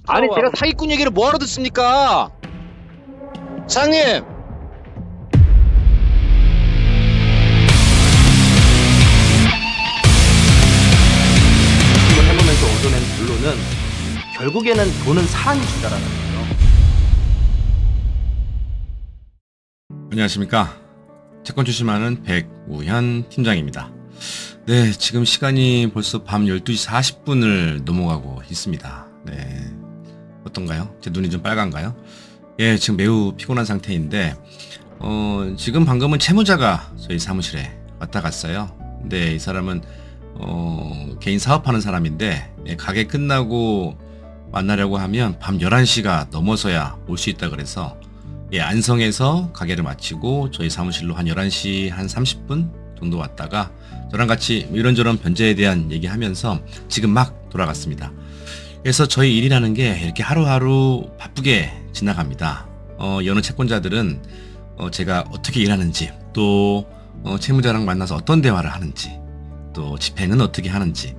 아니 제가 사기꾼 얘기를 뭐하러 듣습니까? 사장님! 이걸 해보면서 얻어낸 결론은 결국에는 돈은 사람이 준다라는 거예요. 안녕하십니까. 채권 출신하는 백우현 팀장입니다. 네, 지금 시간이 벌써 밤 12시 40분을 넘어가고 있습니다. 네, 어떤가요? 제 눈이 좀 빨간가요? 예, 지금 매우 피곤한 상태인데 지금 방금은 채무자가 저희 사무실에 왔다 갔어요. 근데 이 사람은 개인 사업하는 사람인데 가게 끝나고 만나려고 하면 밤 11시가 넘어서야 올 수 있다 그래서 안성에서 가게를 마치고 저희 사무실로 한 11시 한 30분 정도 왔다가 저랑 같이 이런저런 변제에 대한 얘기하면서 지금 막 돌아갔습니다. 그래서 저희 일이라는 게 이렇게 하루하루 바쁘게 지나갑니다. 여느 채권자들은 제가 어떻게 일하는지, 또 채무자랑 만나서 어떤 대화를 하는지, 또 집행은 어떻게 하는지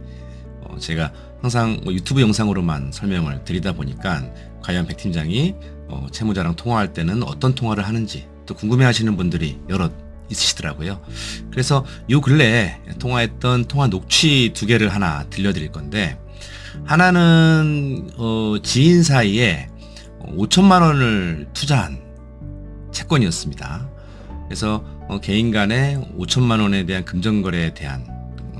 제가 항상 유튜브 영상으로만 설명을 드리다 보니까 과연 백 팀장이 채무자랑 통화할 때는 어떤 통화를 하는지 또 궁금해하시는 분들이 여럿 있으시더라고요. 그래서 요 근래에 통화했던 통화 녹취 2개를 하나 들려드릴 건데, 하나는 지인 사이에 5천만 원을 투자한 채권이었습니다. 그래서 개인 간에 5천만 원에 대한 금전거래에 대한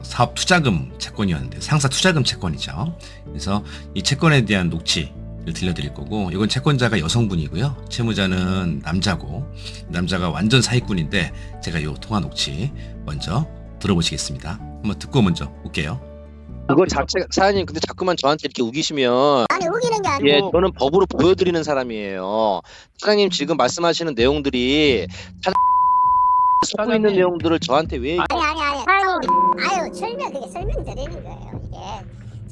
사업 투자금 채권이었는데, 상사 투자금 채권이죠. 그래서 이 채권에 대한 녹취를 들려드릴 거고, 이건 채권자가 여성분이고요, 채무자는 남자고, 남자가 완전 사기꾼인데 제가 이 통화 녹취 먼저 들어보시겠습니다. 한번 듣고 먼저 올게요. 그거 자체가 사장님 근데 자꾸만 저한테 이렇게 우기시면 아니 우기는 게 아니고 예, 저는 법으로 보여드리는 사람이에요. 사장님 지금 말씀하시는 내용들이 속고 있는 내용들을 저한테 왜 아니 아유 그게 설명드리는 거예요 이게.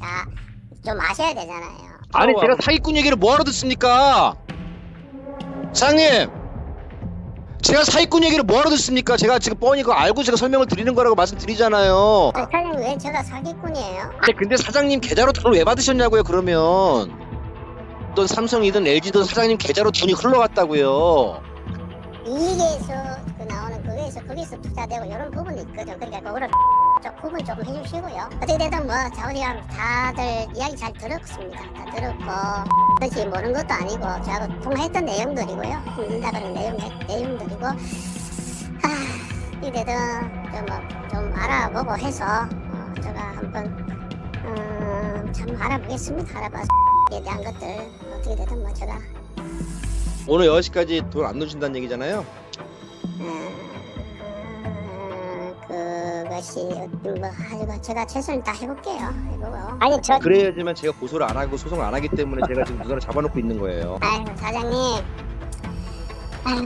자 좀 아셔야 되잖아요. 아니 제가 사기꾼 얘기를 뭐하러 듣습니까? 사장님! 제가 사기꾼 얘기를 뭐하러 듣습니까? 제가 지금 뻔히 그거 알고 제가 설명을 드리는 거라고 말씀드리잖아요. 아니, 사장님 왜 제가 사기꾼이에요? 아니 근데 사장님 계좌로 돈을 왜 받으셨냐고요 그러면. 어떤 삼성이든 LG든 사장님 계좌로 돈이 흘러갔다고요. 이익에서 나오는 거기서 투자되고 이런 부분이 있거든. 그러니까 그거를 좀 구분 좀 해주시고요. 어떻게 되든 뭐 우리가 다들 이야기 잘 들었습니다. 다 들었고 그렇지 모르는 것도 아니고 저하고 통화했던 내용들이고요. 힘든다 그런 내용들이고 이래도 좀 알아보고 해서 제가 한번 참 알아보겠습니다. 알아봐서 에 대한 것들 어떻게 되든 뭐 제가 오늘 10시까지 돈 안 넣으신다는 얘기잖아요. 그것이 뭐 하지만 제가 최선을 다 해볼게요. 해보고. 아니 저 그래야지만 제가 고소를 안 하고 소송을 안 하기 때문에 제가 지금 누나를 잡아놓고 있는 거예요. 아유 사장님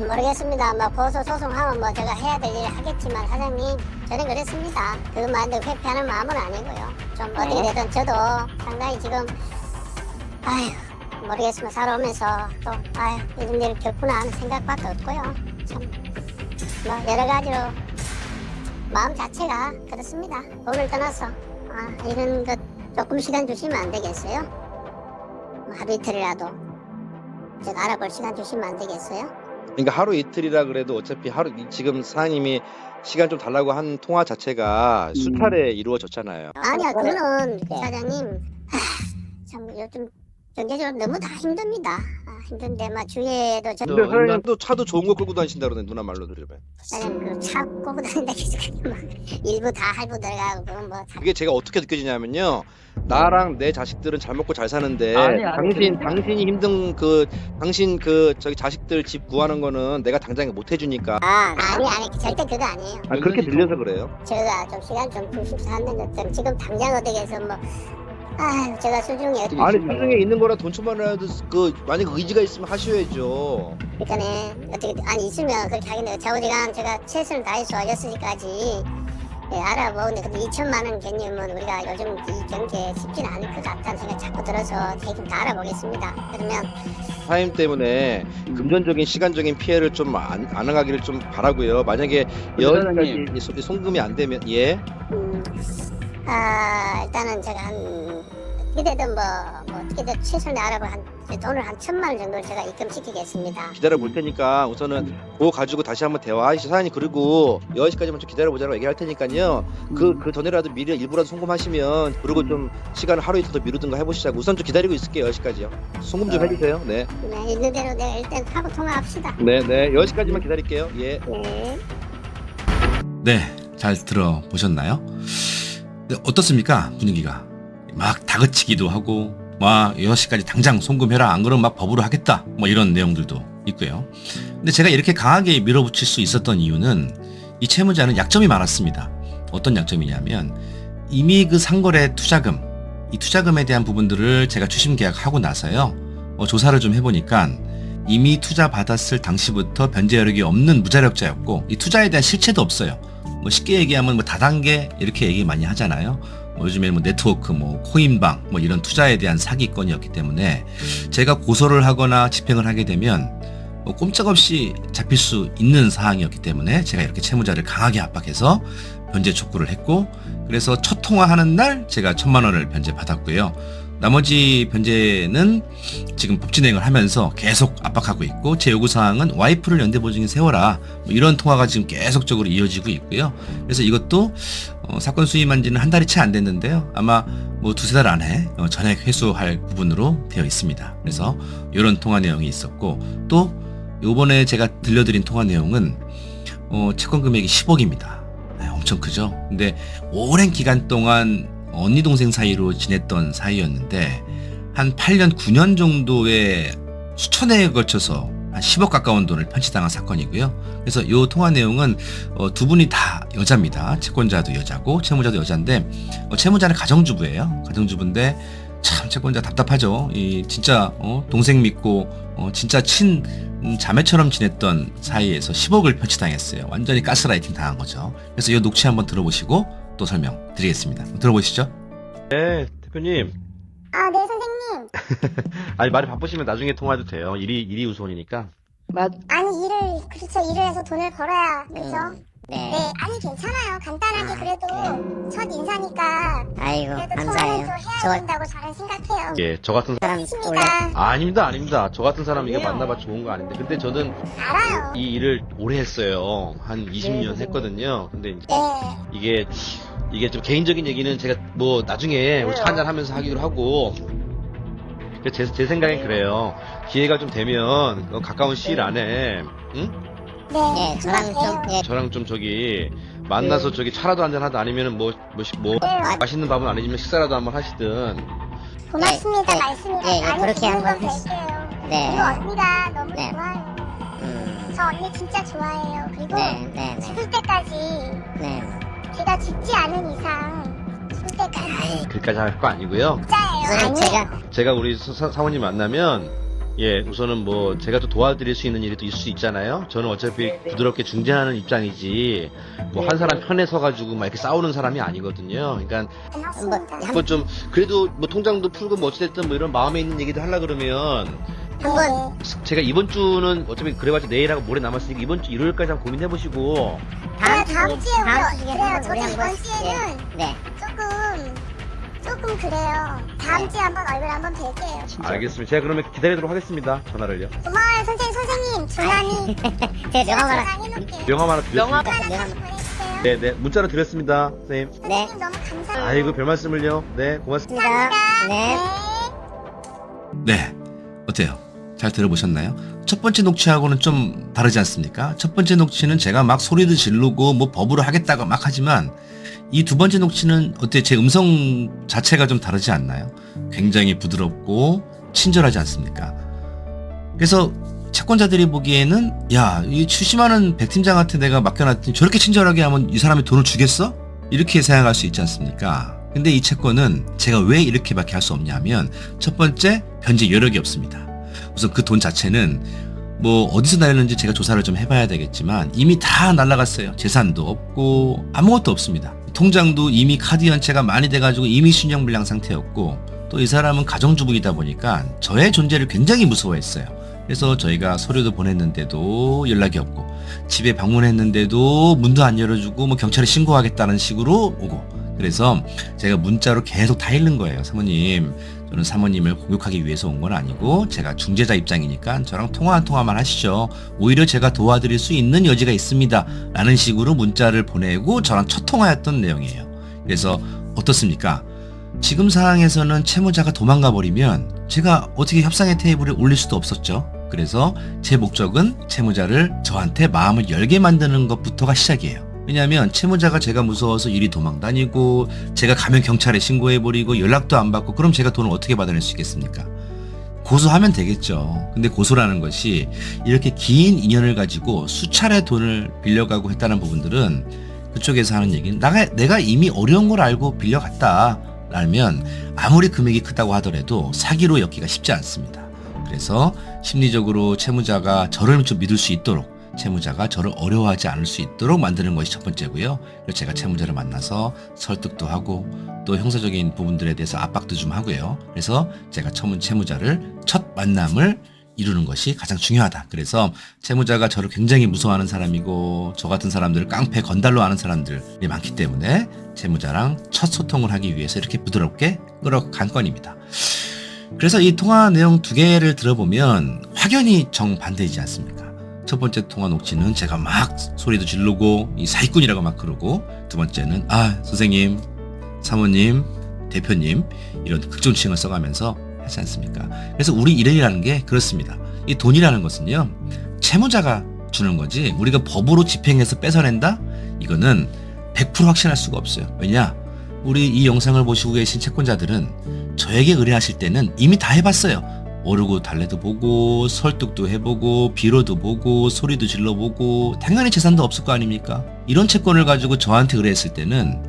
모르겠습니다. 뭐 고소 소송하면 뭐 제가 해야 될 일 하겠지만 사장님 저는 그랬습니다. 그 마음도 회피하는 마음은 아니고요. 좀 어떻게 되든 저도 상당히 지금 모르겠습니다. 살아오면서 또 이런 일을 겪구나 하는 생각밖에 없고요. 참 뭐 여러 가지로 마음 자체가 그렇습니다. 돈을 떠나서 이런 것 조금 시간 주시면 안 되겠어요? 뭐 하루 이틀이라도 제가 알아볼 시간 주시면 안 되겠어요? 그러니까 하루 이틀이라 그래도 어차피 지금 사장님이 시간 좀 달라고 한 통화 자체가 수차례 이루어졌잖아요. 아니야 그거는 사장님 참 요즘 경제적으로 너무 다 힘듭니다. 힘든데 막 주위에도 근데 사장님 또 차도 좋은 거 끌고 다니신다 그러네. 누나 말로 들으면. 사장님 그차 꽂고 다닌다 막 일부 다 할부 들어가고 그건 뭐 그게 제가 어떻게 느껴지냐면요. 나랑 내 자식들은 잘 먹고 잘 사는데 아니, 당신이 힘든 당신 저기 자식들 집 구하는 거는 내가 당장에 못 해주니까. 아니 절대 그거 아니에요. 그렇게 들려서 그래요. 제가 좀 시간 좀 주십사 하는데 지금 당장 어떻게 해서 뭐 제가 수중에 아니 수중에 있는 거라 돈 천만 원이라도 만약 의지가 있으면 하셔야죠. 그러니까 어떻게 있으면 그렇게 하겠네요. 자우지간 제가 최선을 다해서 6시까지 알아보는데 근데 2천만 원 개념은 우리가 요즘 이 경기에 쉽지는 않을 것 같다는 생각 자꾸 들어서 대금 다 알아보겠습니다. 그러면 사임 때문에 금전적인 시간적인 피해를 좀 안 당하기를 좀 바라고요. 만약에 여기까지 송금이 안 되면 일단은 제가 한 어떻게든 뭐 어떻게든 최선을 알아봐 돈을 한 1,000만 원 정도를 제가 입금시키겠습니다. 기다려 볼 테니까 우선은 그거 가지고 다시 한번 대화하시죠. 사장님, 그리고 6시까지만 좀 기다려 보자고 얘기할 테니까요. 그 전에라도 미리 일부라도 송금하시면, 그리고 좀 시간을 하루 이틀 더 미루든가 해보시자고. 우선 좀 기다리고 있을게요. 10시까지요. 송금 좀 해주세요. 네. 네, 있는 대로 내가 일단 하고 통화합시다. 네, 10시까지만 기다릴게요. 예. 네. 네, 잘 들어보셨나요? 네, 어떻습니까? 분위기가 막 다그치기도 하고 와 6시까지 당장 송금해라, 안 그러면 막 법으로 하겠다, 뭐 이런 내용들도 있고요. 근데 제가 이렇게 강하게 밀어붙일 수 있었던 이유는 이 채무자는 약점이 많았습니다. 어떤 약점이냐면 이미 그 상거래 투자금, 이 투자금에 대한 부분들을 제가 추심 계약하고 나서요, 조사를 좀 해보니까 이미 투자 받았을 당시부터 변제 여력이 없는 무자력자였고, 이 투자에 대한 실체도 없어요. 뭐 쉽게 얘기하면 뭐 다단계 이렇게 얘기 많이 하잖아요. 요즘에 뭐 네트워크, 뭐 코인방, 뭐 이런 투자에 대한 사기건이었기 때문에 제가 고소를 하거나 집행을 하게 되면 뭐 꼼짝없이 잡힐 수 있는 사항이었기 때문에 제가 이렇게 채무자를 강하게 압박해서 변제 촉구를 했고, 그래서 첫 통화하는 날 제가 1,000만 원을 변제 받았고요. 나머지 변제는 지금 법 진행을 하면서 계속 압박하고 있고, 제 요구사항은 와이프를 연대보증인 세워라, 뭐 이런 통화가 지금 계속적으로 이어지고 있고요. 그래서 이것도 사건 수임한 지는 한 달이 채 안 됐는데요, 아마 뭐 2-3달 안에 전액 회수할 부분으로 되어 있습니다. 그래서 이런 통화 내용이 있었고, 또 요번에 제가 들려드린 통화 내용은 채권 금액이 10억입니다. 네, 엄청 크죠. 근데 오랜 기간 동안 언니 동생 사이로 지냈던 사이였는데 한 8년 9년 정도의 수천회에 걸쳐서 한 10억 가까운 돈을 편취당한 사건이고요. 그래서 이 통화 내용은 두 분이 다 여자입니다. 채권자도 여자고 채무자도 여자인데, 채무자는 가정주부예요. 가정주부인데 참 채권자 답답하죠. 이 진짜 동생 믿고 진짜 친 자매처럼 지냈던 사이에서 10억을 편취당했어요. 완전히 가스라이팅 당한 거죠. 그래서 이 녹취 한번 들어보시고 또 설명드리겠습니다. 들어보시죠. 네, 대표님. 아, 네, 선생님. 아니, 말이 바쁘시면 나중에 통화해도 돼요. 일이 우선이니까. 아니, 그렇죠. 일을 해서 돈을 벌어야, 그죠? 네. 네, 아니, 괜찮아요. 간단하게 그래도 첫 인사니까. 아이고, 그래도 감사해요. 통화를 또 해야 된다고 저는 생각해요. 예, 저 같은 사람 맞습니다. 아닙니다. 저 같은 사람 이거 만나봐 좋은 거 아닌데. 근데 저는 알아요. 이 일을 오래 했어요. 한 20년 했거든요. 근데 이제 네. 이게 좀 개인적인 얘기는 제가 뭐 나중에 우리 차 한잔 하면서 하기로 하고, 제 생각엔 그래요. 기회가 좀 되면 가까운 시일 안에, 응? 네, 예, 저랑 좀, 예, 저랑 좀 만나서 차라도 한잔 하다, 아니면은 맛있는 밥은 아니지만 식사라도 한번 하시든. 고맙습니다. 네, 말씀이 네, 많이 그렇게 듣는 건 한번 뵐게요. 네. 그리고 언니가 너무 네. 좋아요. 음, 저 언니 진짜 좋아해요. 그리고 네. 죽을 때까지 네. 제가 죽지 않은 이상 죽을 때까지 그까지 할 거 아니고요. 진짜예요. 선생님, 제가, 우리 사모님 만나면, 예, 우선은 뭐 제가 또 도와드릴 수 있는 일이 또 있을 수 있잖아요. 저는 어차피 부드럽게 중재하는 입장이지 뭐 한 사람 편에 서가지고 막 이렇게 싸우는 사람이 아니거든요. 그러니까 고맙습니다. 한번 좀 그래도 뭐 통장도 풀고 뭐 어찌됐든 뭐 이런 마음에 있는 얘기도 하려 그러면, 한번, 제가 이번 주는 어차피 그래봤자 내일하고 모레 남았으니까 이번 주 일요일까지 한번 고민해 보시고. 다음 주에 다음 주에 그래요. 한번 저도 우리 이번 한번, 주에는 네. 조금 그래요. 다음 주에 한번 얼굴 한번 뵐게요. 알겠습니다. 제가 그러면 기다리도록 하겠습니다. 전화를요. 고마워요, 선생님. 조난이 제가 명함 하나, 전해놓을게요. 명함 하나 드렸습니다. 하나 다시 보내주세요. 네, 문자로 드렸습니다, 선생님. 선생님 너무 감사해요. 아이고, 별 말씀을요. 네, 고맙습니다. 감사합니다. 네. 네, 어때요? 잘 들어보셨나요? 첫 번째 녹취하고는 좀 다르지 않습니까? 첫 번째 녹취는 제가 막 소리도 지르고 뭐 법으로 하겠다고 막 하지만, 이 두 번째 녹취는 어때요? 제 음성 자체가 좀 다르지 않나요? 굉장히 부드럽고 친절하지 않습니까? 그래서 채권자들이 보기에는, 야, 이 70만원 백 팀장한테 내가 맡겨놨더니 저렇게 친절하게 하면 이 사람이 돈을 주겠어? 이렇게 생각할 수 있지 않습니까? 근데 이 채권은 제가 왜 이렇게밖에 할 수 없냐면, 첫 번째, 변제 여력이 없습니다. 우선 그 돈 자체는 뭐 어디서 날렸는지 제가 조사를 좀 해봐야 되겠지만 이미 다 날라갔어요. 재산도 없고 아무것도 없습니다. 통장도 이미 카드 연체가 많이 돼가지고 이미 신용불량 상태였고, 또 이 사람은 가정주부이다 보니까 저의 존재를 굉장히 무서워했어요. 그래서 저희가 서류도 보냈는데도 연락이 없고, 집에 방문했는데도 문도 안 열어주고 뭐 경찰에 신고하겠다는 식으로 오고, 그래서 제가 문자로 계속 다 읽는 거예요. 사모님, 저는 사모님을 공격하기 위해서 온 건 아니고 제가 중재자 입장이니까 저랑 통화 한 통화만 하시죠. 오히려 제가 도와드릴 수 있는 여지가 있습니다. 라는 식으로 문자를 보내고 저랑 첫 통화였던 내용이에요. 그래서 어떻습니까? 지금 상황에서는 채무자가 도망가 버리면 제가 어떻게 협상의 테이블에 올릴 수도 없었죠. 그래서 제 목적은 채무자를 저한테 마음을 열게 만드는 것부터가 시작이에요. 왜냐하면 채무자가 제가 무서워서 이리 도망다니고 제가 가면 경찰에 신고해버리고 연락도 안 받고 그럼 제가 돈을 어떻게 받아낼 수 있겠습니까? 고소하면 되겠죠. 근데 고소라는 것이 이렇게 긴 인연을 가지고 수차례 돈을 빌려가고 했다는 부분들은 그쪽에서 하는 얘기는 내가 이미 어려운 걸 알고 빌려갔다 라면 아무리 금액이 크다고 하더라도 사기로 엮기가 쉽지 않습니다. 그래서 심리적으로 채무자가 저를 좀 믿을 수 있도록 채무자가 저를 어려워하지 않을 수 있도록 만드는 것이 첫 번째고요. 그래서 제가 채무자를 만나서 설득도 하고 또 형사적인 부분들에 대해서 압박도 좀 하고요. 그래서 제가 채무자를 첫 만남을 이루는 것이 가장 중요하다. 그래서 채무자가 저를 굉장히 무서워하는 사람이고 저 같은 사람들을 깡패 건달로 아는 사람들이 많기 때문에 채무자랑 첫 소통을 하기 위해서 이렇게 부드럽게 끌어간 건입니다. 그래서 이 통화 내용 두 개를 들어보면 확연히 정반대이지 않습니까? 첫 번째 통화 녹취는 제가 막 소리도 지르고 이 사기꾼이라고 막 그러고, 두 번째는 선생님, 사모님, 대표님 이런 극존칭을 써가면서 하지 않습니까? 그래서 우리 일이라는 게 그렇습니다. 이 돈이라는 것은요 채무자가 주는 거지 우리가 법으로 집행해서 뺏어낸다? 이거는 100% 확신할 수가 없어요. 왜냐? 우리 이 영상을 보시고 계신 채권자들은 저에게 의뢰하실 때는 이미 다 해봤어요. 오르고 달래도 보고 설득도 해보고 빌어도 보고 소리도 질러보고 당연히 재산도 없을 거 아닙니까? 이런 채권을 가지고 저한테 의뢰했을 때는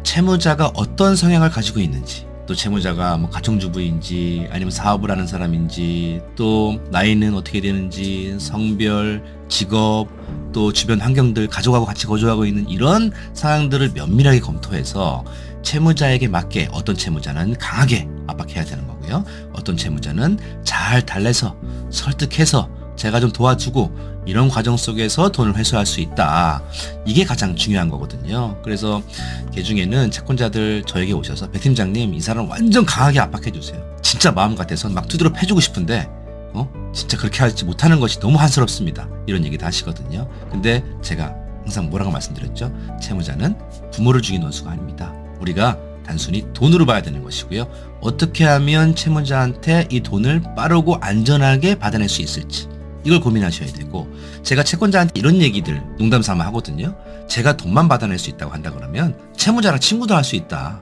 채무자가 어떤 성향을 가지고 있는지, 또 채무자가 뭐 가정주부인지 아니면 사업을 하는 사람인지, 또 나이는 어떻게 되는지, 성별, 직업, 또 주변 환경들, 가족하고 같이 거주하고 있는 이런 사항들을 면밀하게 검토해서 채무자에게 맞게 어떤 채무자는 강하게 압박해야 되는 거고요. 어떤 채무자는 잘 달래서 설득해서 제가 좀 도와주고 이런 과정 속에서 돈을 회수할 수 있다. 이게 가장 중요한 거거든요. 그래서 개중에는 채권자들 저에게 오셔서 백 팀장님 이 사람 완전 강하게 압박해 주세요. 진짜 마음 같아서 막 두드려 패주고 싶은데 진짜 그렇게 하지 못하는 것이 너무 한스럽습니다. 이런 얘기도 하시거든요. 근데 제가 항상 뭐라고 말씀드렸죠? 채무자는 부모를 죽인 원수가 아닙니다. 우리가 단순히 돈으로 봐야 되는 것이고요. 어떻게 하면 채무자한테 이 돈을 빠르고 안전하게 받아낼 수 있을지 이걸 고민하셔야 되고, 제가 채권자한테 이런 얘기들 농담 삼아 하거든요. 제가 돈만 받아낼 수 있다고 한다 그러면 채무자랑 친구도 할 수 있다.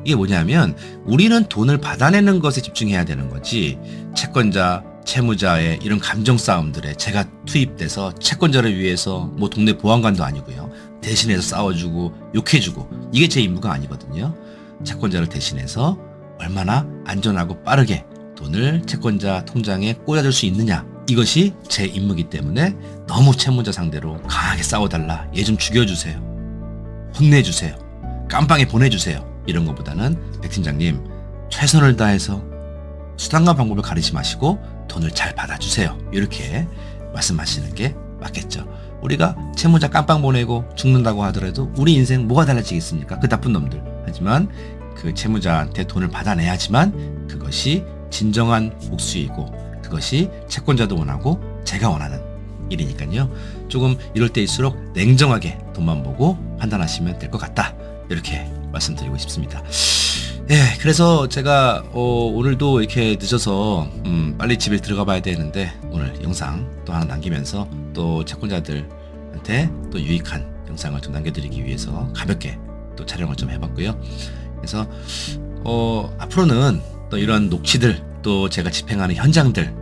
이게 뭐냐면 우리는 돈을 받아내는 것에 집중해야 되는 거지 채권자, 채무자의 이런 감정 싸움들에 제가 투입돼서 채권자를 위해서 뭐 동네 보안관도 아니고요. 대신해서 싸워주고 욕해주고 이게 제 임무가 아니거든요. 채권자를 대신해서 얼마나 안전하고 빠르게 돈을 채권자 통장에 꽂아줄 수 있느냐, 이것이 제 임무이기 때문에 너무 채무자 상대로 강하게 싸워달라, 얘 좀 죽여주세요, 혼내주세요, 깜빵에 보내주세요 이런 것보다는 백 팀장님 최선을 다해서 수단과 방법을 가리지 마시고 돈을 잘 받아주세요 이렇게 말씀하시는 게 맞겠죠. 우리가 채무자 깜빵 보내고 죽는다고 하더라도 우리 인생 뭐가 달라지겠습니까? 그 나쁜 놈들. 하지만 그 채무자한테 돈을 받아내야지만 그것이 진정한 복수이고 그것이 채권자도 원하고 제가 원하는 일이니까요. 조금 이럴 때일수록 냉정하게 돈만 보고 판단하시면 될 것 같다. 이렇게 말씀드리고 싶습니다. 그래서 제가 오늘도 이렇게 늦어서 빨리 집에 들어가 봐야 되는데 오늘 영상 또 하나 남기면서 또 채권자들한테 또 유익한 영상을 좀 남겨드리기 위해서 가볍게 또 촬영을 좀 해봤고요. 그래서 앞으로는 또 이런 녹취들 또 제가 집행하는 현장들,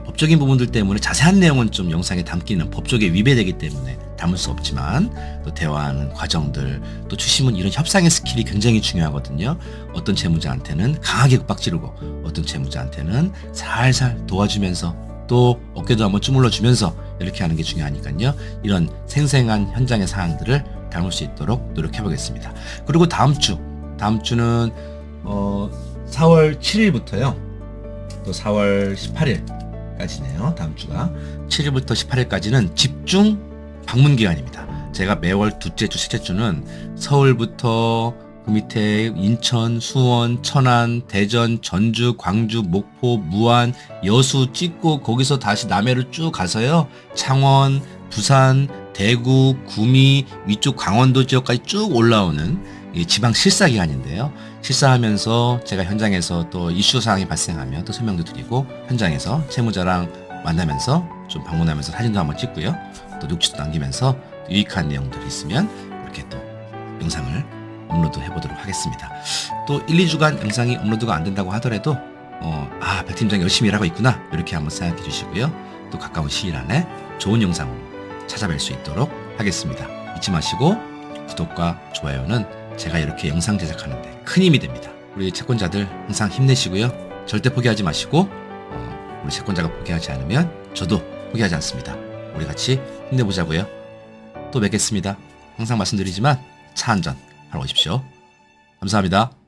법적인 부분들 때문에 자세한 내용은 좀 영상에 담기는 법조계 위배되기 때문에 담을 수 없지만 또 대화하는 과정들, 또 주심은 이런 협상의 스킬이 굉장히 중요하거든요. 어떤 채무자한테는 강하게 윽박지르고 어떤 채무자한테는 살살 도와주면서 또 어깨도 한번 주물러 주면서 이렇게 하는 게 중요하니까요. 이런 생생한 현장의 상황들을 담을 수 있도록 노력해 보겠습니다. 그리고 다음 주는 4월 7일부터요 또 4월 18일까지네요. 다음 주가 7일부터 18일까지는 집중 방문 기간입니다. 제가 매월 둘째 주, 셋째 주는 서울부터 그 밑에 인천, 수원, 천안, 대전, 전주, 광주, 목포, 무안, 여수 찍고 거기서 다시 남해로 쭉 가서요. 창원, 부산, 대구, 구미, 위쪽 강원도 지역까지 쭉 올라오는 이 지방 실사 기간인데요. 실사하면서 제가 현장에서 또 이슈 사항이 발생하면 또 설명도 드리고 현장에서 채무자랑 만나면서 좀 방문하면서 사진도 한번 찍고요. 또 녹취도 남기면서 유익한 내용들이 있으면 이렇게 또 영상을 업로드 해보도록 하겠습니다. 또 1, 2주간 영상이 업로드가 안 된다고 하더라도 백 팀장이 열심히 일하고 있구나 이렇게 한번 생각해 주시고요. 또 가까운 시일 안에 좋은 영상으로 찾아뵐 수 있도록 하겠습니다. 잊지 마시고 구독과 좋아요는 제가 이렇게 영상 제작하는데 큰 힘이 됩니다. 우리 채권자들 항상 힘내시고요. 절대 포기하지 마시고 우리 채권자가 포기하지 않으면 저도 포기하지 않습니다. 우리 같이 힘내보자고요. 또 뵙겠습니다. 항상 말씀드리지만 차 한잔 하러 오십시오. 감사합니다.